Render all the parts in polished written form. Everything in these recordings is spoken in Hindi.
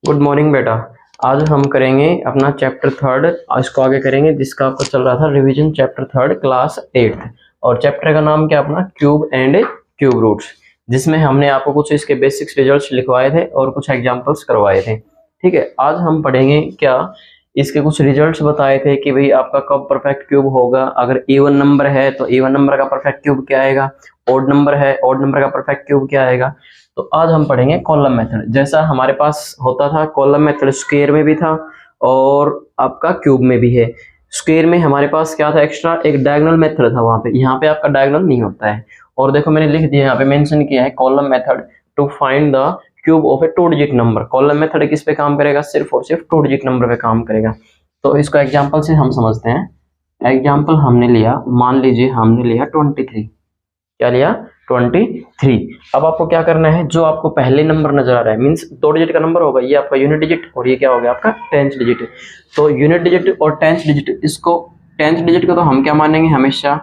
गुड मॉर्निंग बेटा। आज हम करेंगे अपना चैप्टर थर्ड, इसको आगे करेंगे जिसका आपको चल रहा था revision, chapter third class 8th। और चैप्टर का नाम क्या अपना, क्यूब एंड क्यूब रूट्स, जिसमें हमने आपको कुछ इसके बेसिक्स रिजल्ट्स लिखवाए थे और कुछ एग्जांपल्स करवाए थे। ठीक है, आज हम पढ़ेंगे क्या, इसके कुछ रिजल्ट्स बताए थे कि भाई आपका कब परफेक्ट क्यूब होगा। अगर इवन नंबर है तो इवन नंबर का परफेक्ट क्यूब क्या आएगा, ओड नंबर है ओड नंबर का परफेक्ट क्यूब क्या आएगा। तो आज हम पढ़ेंगे कॉलम मेथड। जैसा हमारे पास होता था कॉलम मेथड, स्क्वायर में भी था और आपका क्यूब में भी है। स्क्वायर में हमारे पास क्या था एक्स्ट्रा, एक डायगोनल मेथड था वहां पे, यहाँ पे आपका डायगोनल नहीं होता है। और देखो मैंने लिख दिया यहाँ पे, मेंशन किया है column method to find the cube of a 2 digit number. Column method किस पे काम करेगा, सिर्फ और सिर्फ 2 डिजिट नंबर पे काम करेगा। तो इसको एग्जाम्पल से हम समझते हैं। एग्जाम्पल हमने लिया, मान लीजिए हमने लिया 23। क्या लिया, 23। अब आपको क्या करना है, जो आपको पहले नंबर नजर आ रहा है, मींस 2 डिजिट का नंबर होगा, ये आपका यूनिट डिजिट और ये क्या हो गया आपका 10th डिजिट। तो यूनिट डिजिट और 10th डिजिट, इसको 10th डिजिट को तो हम क्या मानेंगे हमेशा,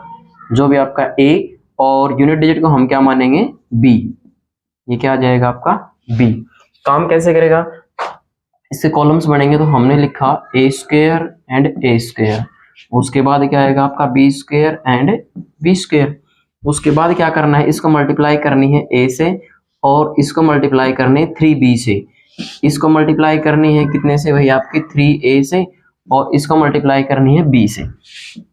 जो भी आपका ए, और यूनिट डिजिट को हम क्या मानेंगे बी। ये क्या आ जाएगा आपका बी। काम कैसे करेगा, इससे कॉलम्स बनेंगे। तो हमने लिखा A square and A square, उसके बाद क्या आएगा आपका B square and B square. उसके बाद क्या करना है, इसको मल्टीप्लाई करनी है ए से और इसको मल्टीप्लाई करनी है 3b से। इसको मल्टीप्लाई करनी है कितने से भाई, आपकी 3a से, और इसको मल्टीप्लाई करनी है b से।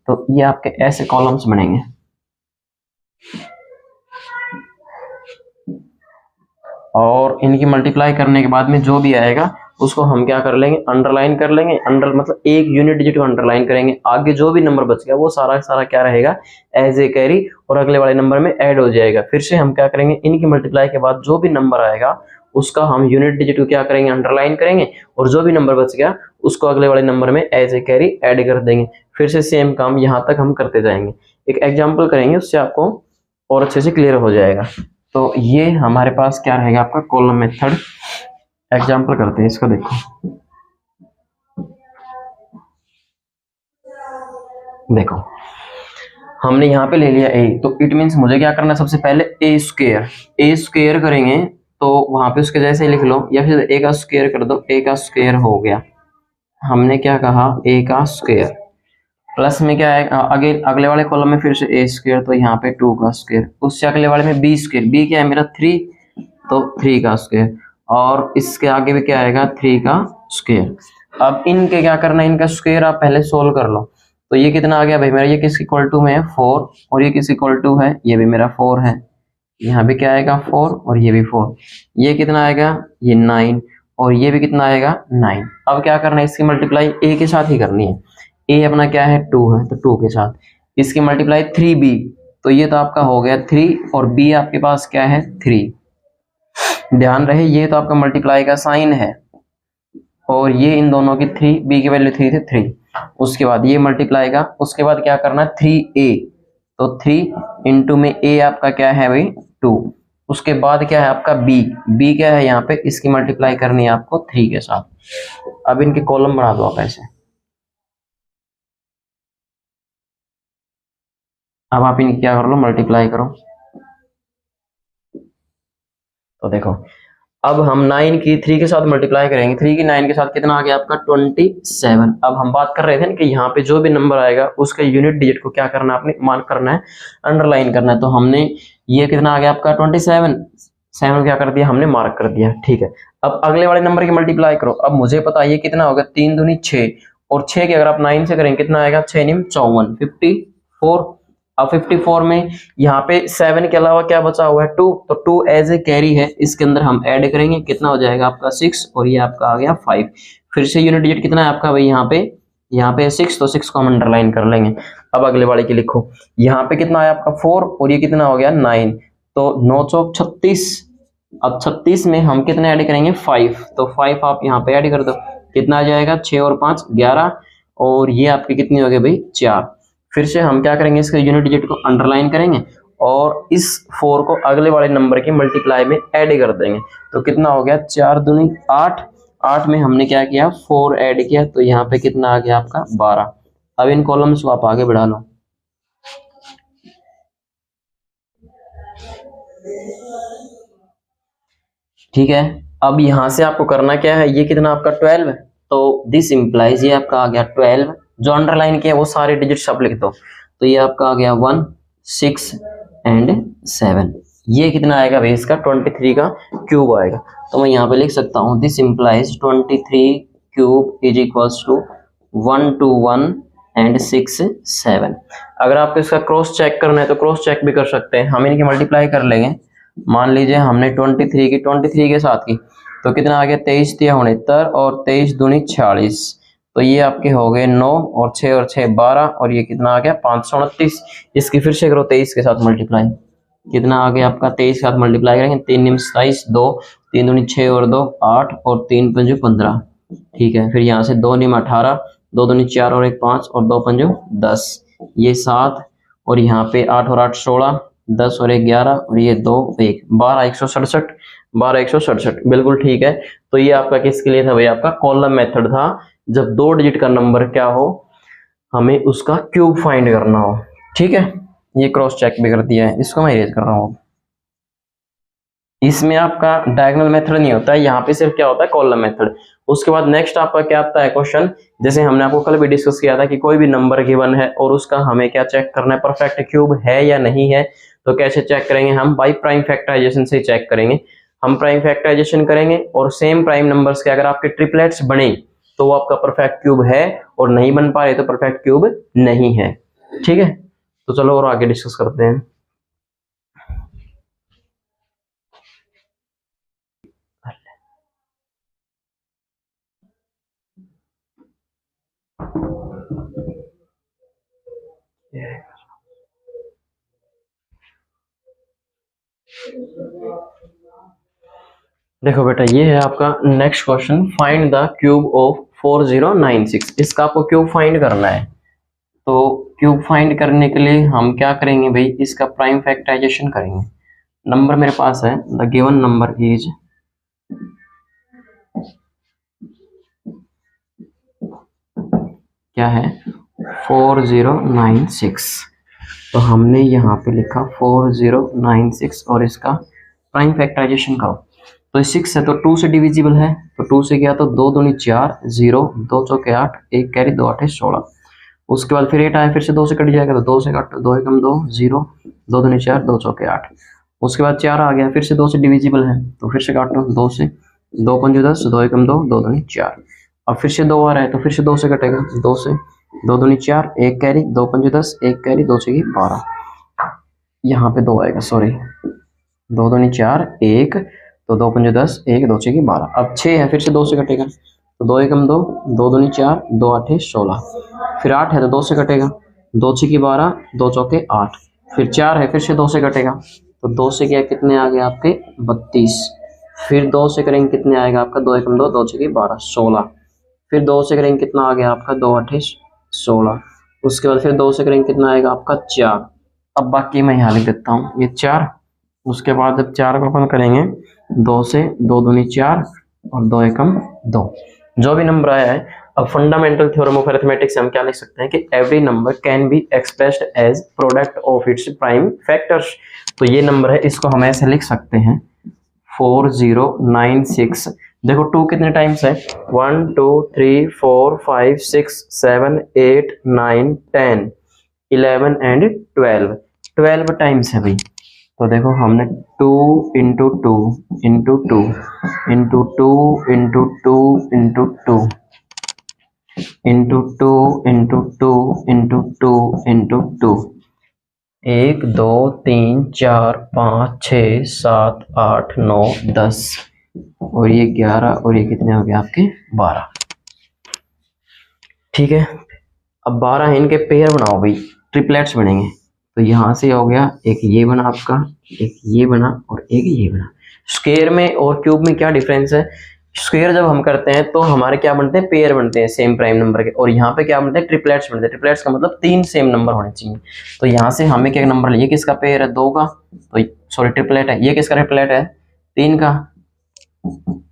तो ये आपके ऐसे कॉलम्स बनेंगे। और इनकी मल्टीप्लाई करने के बाद में जो भी आएगा उसको हम क्या कर लेंगे, अंडरलाइन कर लेंगे। अंडर मतलब एक यूनिट डिजिट को अंडरलाइन करेंगे, आगे जो भी नंबर बच गया वो सारा सारा क्या रहेगा, एज ए कैरी, और अगले वाले नंबर में ऐड हो जाएगा। फिर से हम क्या करेंगे, इनकी मल्टीप्लाई के बाद जो भी नंबर आएगा उसका हम यूनिट डिजिट को क्या करेंगे, अंडरलाइन करेंगे, और जो भी नंबर बच गया उसको अगले वाले नंबर में एज ए कैरी ऐड कर देंगे। फिर से सेम काम यहाँ तक हम करते जाएंगे। एक एग्जाम्पल करेंगे, उससे आपको और अच्छे से क्लियर हो जाएगा। तो ये हमारे पास क्या रहेगा आपका कॉलम मेथड। एग्जाम्पल करते हैं इसका, देखो देखो हमने यहाँ पे ले लिया ए, तो इट मीन्स मुझे क्या करना है, सबसे पहले ए स्क्वायर करेंगे। तो वहां पे उसके जैसे ही लिख लो, या फिर ए का स्क्वायर कर दो, ए का स्क्वायर हो गया। हमने क्या कहा, ए का स्क्वायर प्लस में क्या है, आगे अगले वाले कॉलम में फिर से ए स्क्वायर, तो यहाँ पे 2 का स्क्वायर। उससे अगले वाले में बी स्क्वायर, बी क्या है मेरा 3, तो 3 का स्क्वायर। और इसके आगे भी क्या आएगा, 3 का स्क्वायर। अब इनके क्या करना है, इनका स्क्वायर आप पहले सोल्व कर लो। तो ये कितना आ गया भाई मेरा, ये किस इक्वल टू में है 4, और ये किस इक्वल टू है, ये भी मेरा 4 है। यहाँ भी क्या आएगा 4, और ये भी 4। ये कितना आएगा, ये 9, और ये भी कितना आएगा 9। अब क्या करना है, इसकी मल्टीप्लाई ए के साथ ही करनी है। ए अपना क्या है 2 है, तो 2 के साथ इसकी मल्टीप्लाई 3b, तो ये तो आपका हो गया 3, और b आपके पास क्या है 3। ध्यान रहे ये तो आपका मल्टीप्लाई का साइन है, और ये इन दोनों की 3, b की वैल्यू 3 थे 3। उसके बाद ये मल्टीप्लाई का, उसके बाद क्या करना है 3a, तो 3 इंटू में a आपका क्या है भाई 2। उसके बाद क्या है आपका b क्या है यहाँ पे, इसकी मल्टीप्लाई करनी है आपको 3 के साथ। अब इनके कॉलम बना दो आप ऐसे। अब आप इनकी क्या कर लो, मल्टीप्लाई करो। तो देखो अब हम 9 की 3 के साथ मल्टीप्लाई करेंगे, 3 की 9 के साथ कितना आ गया आपका 27। अब हम बात कर रहे थे ना कि यहाँ पे जो भी नंबर आएगा उसके यूनिट डिजिट को क्या करना है, आपने मार्क करना है, अंडरलाइन करना है। तो हमने ये कितना आ गया आपका 27, 7 क्या कर दिया हमने, मार्क कर दिया। ठीक है, अब अगले वाले नंबर की मल्टीप्लाई करो। अब मुझे पता है ये कितना होगा, 3 दूनी 6, और 6 की अगर आप 9 से करेंगे कितना आएगा, 6 नीम 54, 54। अब 54 में यहाँ पे 7 के अलावा क्या बचा हुआ है 2, तो 2 एज ए कैरी है, इसके अंदर हम ऐड करेंगे, कितना हो जाएगा आपका 6, और ये आपका आ गया 5। फिर से यूनिट डिजिट कितना है आपका भाई, यहाँ पे 6, तो 6 को हम अंडरलाइन कर लेंगे। अब अगले वाले की लिखो, यहाँ पे कितना आया आपका 4, और ये कितना हो गया 9, तो 9 चौक 36। अब 36 में हम कितने ऐड करेंगे 5, तो 5 आप यहाँ पे ऐड कर दो, कितना आ जाएगा 6 और 5 11, और ये आपकी कितनी हो गई भाई 4। फिर से हम क्या करेंगे, इसके यूनिट डिजिट को अंडरलाइन करेंगे और इस 4 को अगले वाले नंबर के मल्टीप्लाई में ऐड कर देंगे। तो कितना हो गया 4 दूनी 8, 8 में हमने क्या किया 4 ऐड किया, तो यहाँ पे कितना आ गया आपका 12। अब इन कॉलम्स को आप आगे बढ़ा लो। ठीक है, अब यहाँ से आपको करना क्या है, ये कितना आपका 12 है, तो दिस इम्प्लाइज ये आपका आ गया 12, जो अंडरलाइन किया वो सारे डिजिट सब लिख दो, तो ये आपका आ गया 1 6 एंड 7, ये कितना आएगा भाई, इसका 23 का क्यूब आएगा। तो मैं यहाँ पे लिख सकता हूँ this implies 23 cube is equals to 121 and 6 7। अगर आपको इसका क्रॉस चेक करना है तो क्रॉस चेक भी कर सकते हैं, हम इनकी मल्टीप्लाई कर लेंगे। मान लीजिए हमने 23 के साथ की, तो कितना आ गया 23 तिया 69 और 23 दूनी 46, तो ये आपके हो गए 9 और 6 12 और ये कितना आ गया 529। इसकी फिर से करो 23 के साथ मल्टीप्लाई, कितना आ गया आपका 23 के साथ मल्टीप्लाई करेंगे, 3 निम 27, 2 3 दूनी 6 और 2 8 और 3 पंजू 15। ठीक है, फिर यहाँ से 2 निम 18, 2 दूनी 4 और 1 5 और 2 पंजू 10, ये 7 और यहाँ पे 8 और 8 16, 10 और 1 11 और ये 2 1 12 167, 12 167 बिल्कुल ठीक है। तो ये आपका किसके लिए था भाई, आपका कॉलम मेथड था, जब 2 डिजिट का नंबर क्या हो हमें उसका क्यूब फाइंड करना हो। ठीक है, ये क्रॉस चेक भी कर दिया है, इसको मैं इरेज कर रहा हूँ। इसमें आपका डायगोनल मेथड नहीं होता है, यहाँ पे सिर्फ क्या होता है कॉलम मेथड। उसके बाद नेक्स्ट आपका क्या आता है क्वेश्चन, जैसे हमने आपको कल भी डिस्कस किया था कि कोई भी नंबर गिवन है और उसका हमें क्या चेक करना है, परफेक्ट क्यूब है या नहीं है। तो कैसे चेक करेंगे हम, बाई प्राइम फैक्टराइजेशन से चेक करेंगे। हम प्राइम फैक्टराइजेशन करेंगे और सेम प्राइम नंबर्स के अगर आपके ट्रिपलेट्स बने तो वो आपका परफेक्ट क्यूब है, और नहीं बन पा रहे तो परफेक्ट क्यूब नहीं है। ठीक है, तो चलो और आगे डिस्कस करते हैं। देखो बेटा, ये है आपका next question, find the cube of 4096। इसका आपको क्यूब फाइंड करना है। तो क्यूब फाइंड करने के लिए हम क्या करेंगे भाई, इसका प्राइम फैक्टराइजेशन करेंगे। नंबर मेरे पास है, द गिवन नंबर इज क्या है 4096। तो हमने यहाँ पे लिखा 4096 और इसका प्राइम फैक्टराइजेशन करो। तो 6 है तो 2 से डिविजिबल है, तो 2 से गया तो 2 दूनी 4 0 2 चौके 8 1 कैरी 2 8 16। उसके बाद फिर 8 आया, फिर से 2 से कट जाएगा तो 2 से कट 2 एकम 2 0 2 दूनी 4 2 चौके 8। उसके बाद 4 आ गया, फिर से 2 से डिविजिबल है तो फिर से काटो 2 से, 2 पंजो 10 2 एकम 2 2 दूनी 4। अब फिर से 2 आ रहा है तो फिर से 2 से कटेगा, 2 से 2 दूनी 4 1 कैरी 2 पंजो 10 1 कैरी 2 से 12। यहाँ पे 2 आएगा, सॉरी 2 दूनी 4 1 तो 2 पंजे 10 1 2 6 12। अब 6 है, फिर से 2 से कटेगा तो 2 एकम 2 2 दूनी 4 2 8 16। फिर 8 है तो 2 से कटेगा, 2 6 12 2 चौके 8। फिर 4 है, फिर से 2 से कटेगा तो 2 से क्या कितने आ गए आपके 32। फिर 2 से करेंगे कितने आएगा आपका 2 एकम 2 2 6 12 16। फिर 2 से करेंगे कितना आ गया आपका 2 8 16। उसके बाद फिर 2 से करेंगे कितना आएगा आपका 4। अब बाकी मैं यहाँ लिख देता हूँ ये 4। उसके बाद जब 4 को अपन करेंगे 2 से 2 दूनी 4 और 2 एकम 2, जो भी नंबर आया है। अब फंडामेंटल थ्योरम ऑफ अरिथमेटिक से हम क्या लिख सकते हैं कि every number can be expressed as product of its prime factors. तो ये नंबर है, इसको हम ऐसे लिख सकते हैं 4096। देखो 2 कितने टाइम्स है, 1 2 3 4 5 6 7 8 9 10 11 एंड 12 टाइम्स है भाई। तो देखो हमने 2 into 2 into 2 into 2 into 2 into 2 into 2 into 2 into 2 into 2 1 2 3 4 5 6 7 8 9 10 और ये 11 और ये कितने हो गए आपके 12। ठीक है, अब 12 है, इनके पेयर बनाओ भाई, ट्रिपलेट्स बनेंगे। तो यहाँ से हो गया, एक ये बना आपका, एक ये बना और एक ये बना। स्क्वायर में और क्यूब में क्या डिफरेंस है, स्क्वायर जब हम करते हैं तो हमारे क्या बनते हैं, पेयर बनते हैं सेम प्राइम नंबर के, और यहाँ पे क्या बनते हैं, ट्रिपलेट्स बनते हैं। ट्रिपलेट्स का मतलब 3 सेम नंबर होने चाहिए। तो यहाँ से हमें क्या नंबर, ये किसका पेयर है 2 का, तो सॉरी ट्रिपलेट है, ये किसका ट्रिपलेट है 3 का,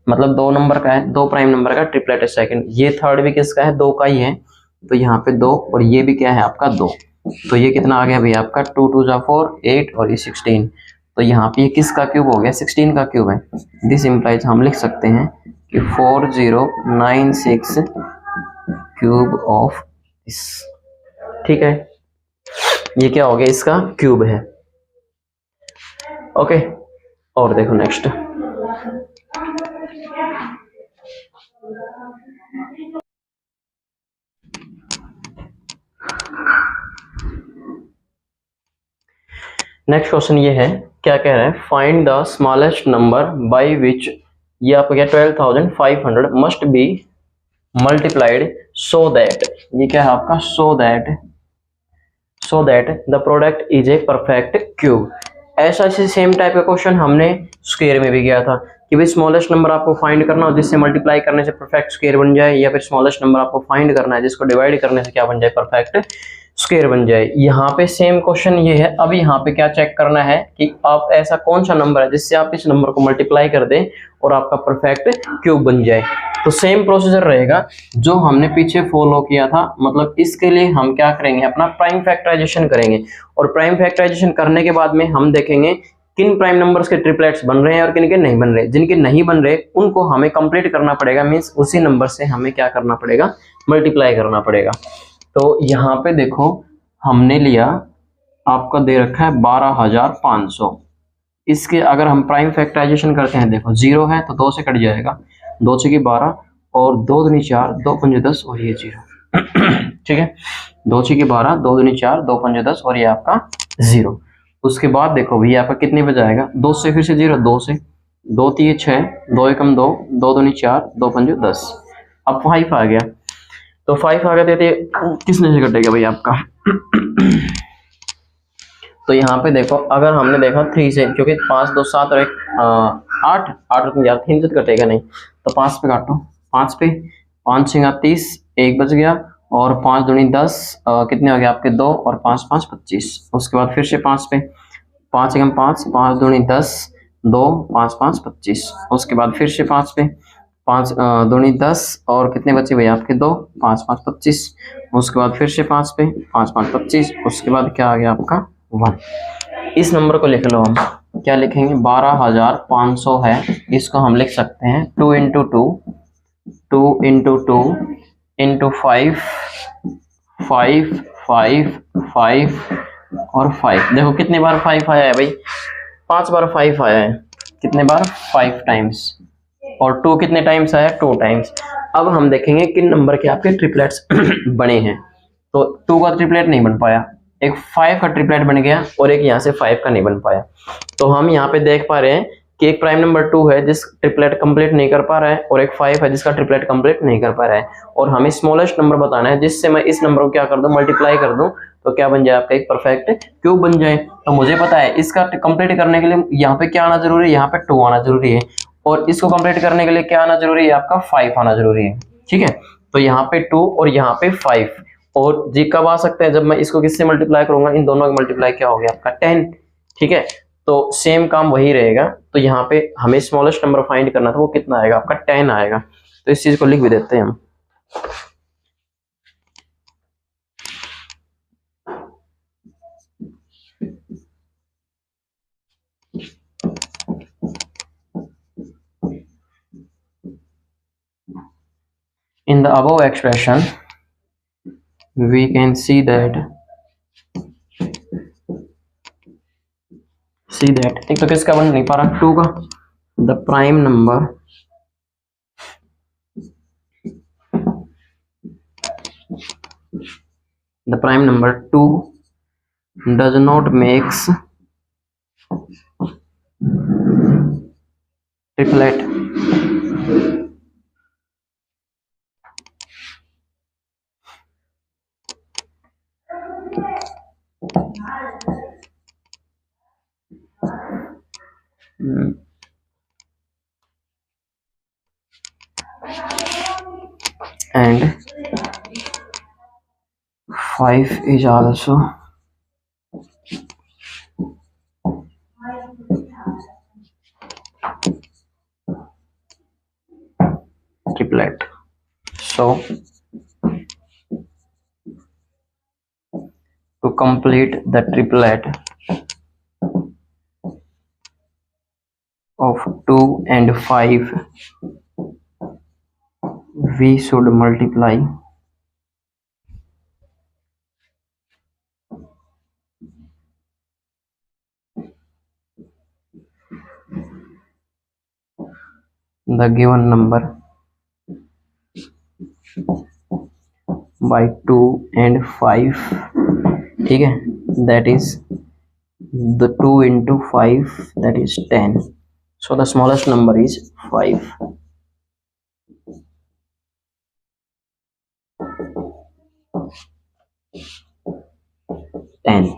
मतलब 2 नंबर का है, 2 प्राइम नंबर का ट्रिपलेट है सेकंड। ये थर्ड भी किसका है 2 का ही है, तो यहाँ पे 2 और ये भी क्या है आपका 2। तो ये कितना आ गया भाई आपका 2 2 जा 4 8 और ये 16। तो यहाँ पे ये किसका क्यूब हो गया, 16 का क्यूब है। दिस इम्प्लाइज हम लिख सकते हैं कि 4096 क्यूब ऑफ दिस। ठीक है, ये क्या हो गया, इसका क्यूब है। ओके, और देखो नेक्स्ट, नेक्स्ट क्वेश्चन ये है, क्या कह रहा है, find the smallest number by which, ये आपको क्या 12,500 must be multiplied so that, ये क्या है आपका, so that the product is a perfect cube. ऐसा ऐसे सेम टाइप का क्वेश्चन हमने स्क्वायर में भी किया था कि भाई स्मॉलेस्ट नंबर आपको फाइंड करना हो जिससे मल्टीप्लाई करने से परफेक्ट स्क्वायर बन जाए, या फिर स्मॉलेस्ट नंबर आपको फाइंड करना है जिसको डिवाइड करने से क्या बन जाए, परफेक्ट स्क्वायर बन जाए। यहाँ पे सेम क्वेश्चन ये है। अब यहाँ पे क्या चेक करना है कि आप ऐसा कौन सा नंबर है जिससे आप इस नंबर को मल्टीप्लाई कर दें और आपका परफेक्ट क्यूब बन जाए। तो सेम प्रोसीजर रहेगा जो हमने पीछे फॉलो किया था, मतलब इसके लिए हम क्या करेंगे, अपना प्राइम फैक्टराइजेशन करेंगे, और प्राइम फैक्टराइजेशन करने के बाद में हम देखेंगे किन प्राइम नंबर्स के ट्रिपलेट्स बन रहे हैं और किन के नहीं बन रहे। जिनके नहीं बन रहे उनको हमें कंप्लीट करना पड़ेगा, मींस उसी नंबर से हमें क्या करना पड़ेगा, मल्टीप्लाई करना पड़ेगा। तो यहाँ पे देखो हमने लिया, आपका दे रखा है 12,500। इसके अगर हम प्राइम फैक्टराइजेशन करते हैं, देखो 0 है तो 2 से कट जाएगा, 2 6 12 और 2 दूनी 4, 2 5 10 और ये 0। ठीक है, 2 6 12, 2 दूनी 4, 2 5 10 और ये आपका 0। उसके बाद देखो भैया आपका कितने पे जाएगा, 2 से फिर से 0, 2 से 2 3 6, 2 एकम 2, 2 दूनी 4, 2 5 10, अब 5 आ गया। तो 5 आ गया तो किसने से कटेगा भाई आपका तो यहाँ पे देखो अगर हमने देखा 3 से, क्योंकि 5 2 7 और 1 8 8 यार 3 से कटेगा नहीं, तो 5 पे काटो, 5 पे 5 6 30, 1 बच गया, और 5 दूनी 10, कितने हो गए आपके 2, और 5 5 25। उसके बाद फिर से 5 पे, 5 एकम 5, 5 दूनी 10, 2 5 5 25। उसके बाद फिर से 5 पे, 5 दूनी 10 और कितने बचे भैया आपके 2, 5 5 25। उसके बाद फिर से 5 पे, 5 5 25। उसके बाद क्या आ गया आपका 1। इस नंबर को लिख लो, हम क्या लिखेंगे, 12,500 है, इसको हम लिख सकते हैं 2 इंटू 2, 2 इंटू 2 इंटू 5, 5 5 5 और 5। देखो कितने बार 5 आया है भाई, 5 बार 5 आया है, कितने बार 5 टाइम्स, और 2 कितने टाइम्स आया, 2 टाइम्स। अब हम देखेंगे किन नंबर के आपके ट्रिपलेट्स बने हैं। तो 2 का ट्रिपलेट नहीं बन पाया, एक 5 का ट्रिपलेट बन गया, और एक यहाँ से 5 का नहीं बन पाया। तो हम यहाँ पे देख पा रहे हैं कि एक प्राइम नंबर 2 है जिस ट्रिपलेट कंप्लीट नहीं कर पा रहा है, और एक 5 है जिसका ट्रिपलेट कंप्लीट नहीं कर पा रहा है, और हमें स्मॉलेस्ट नंबर बताना है जिससे मैं इस नंबर को क्या कर दूं, मल्टीप्लाई कर दूं, तो क्या बन जाए आपका एक परफेक्ट क्यूब बन जाए। तो मुझे पता है इसका कंप्लीट करने के लिए यहाँ पे क्या आना जरूरी है, यहाँ पे 2 आना जरूरी है, और इसको कंप्लीट करने के लिए क्या आना जरूरी है, आपका 5 आना जरूरी है। ठीक है, तो यहाँ पे 2 और यहाँ पे 5, और जी कब आ सकते हैं, जब मैं इसको किससे मल्टीप्लाई करूंगा, इन दोनों का मल्टीप्लाई क्या हो गया आपका 10। ठीक है, तो सेम काम वही रहेगा। तो यहाँ पे हमें स्मॉलेस्ट नंबर फाइंड करना था, वो कितना आएगा आपका 10 आएगा। तो इस चीज को लिख भी देते हैं हम। In the above expression we can see that एक तो किसका बन नहीं पा रहा, 2 का, the prime number 2 does not makes triplet. And 5 is also triplet. So to complete the triplet of 2 and 5 we should multiply the given number by 2 and 5, ठीक है, that is the 2 into 5, that is 10. So the smallest number is 5. 10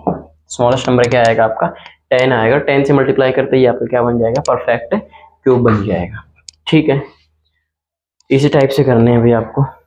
smallest number क्या आएगा आपका 10 आएगा। 10 से मल्टीप्लाई करते ही आपका क्या बन जाएगा, परफेक्ट क्यूब बन जाएगा। ठीक है, इसी टाइप से करने हैं भाई आपको।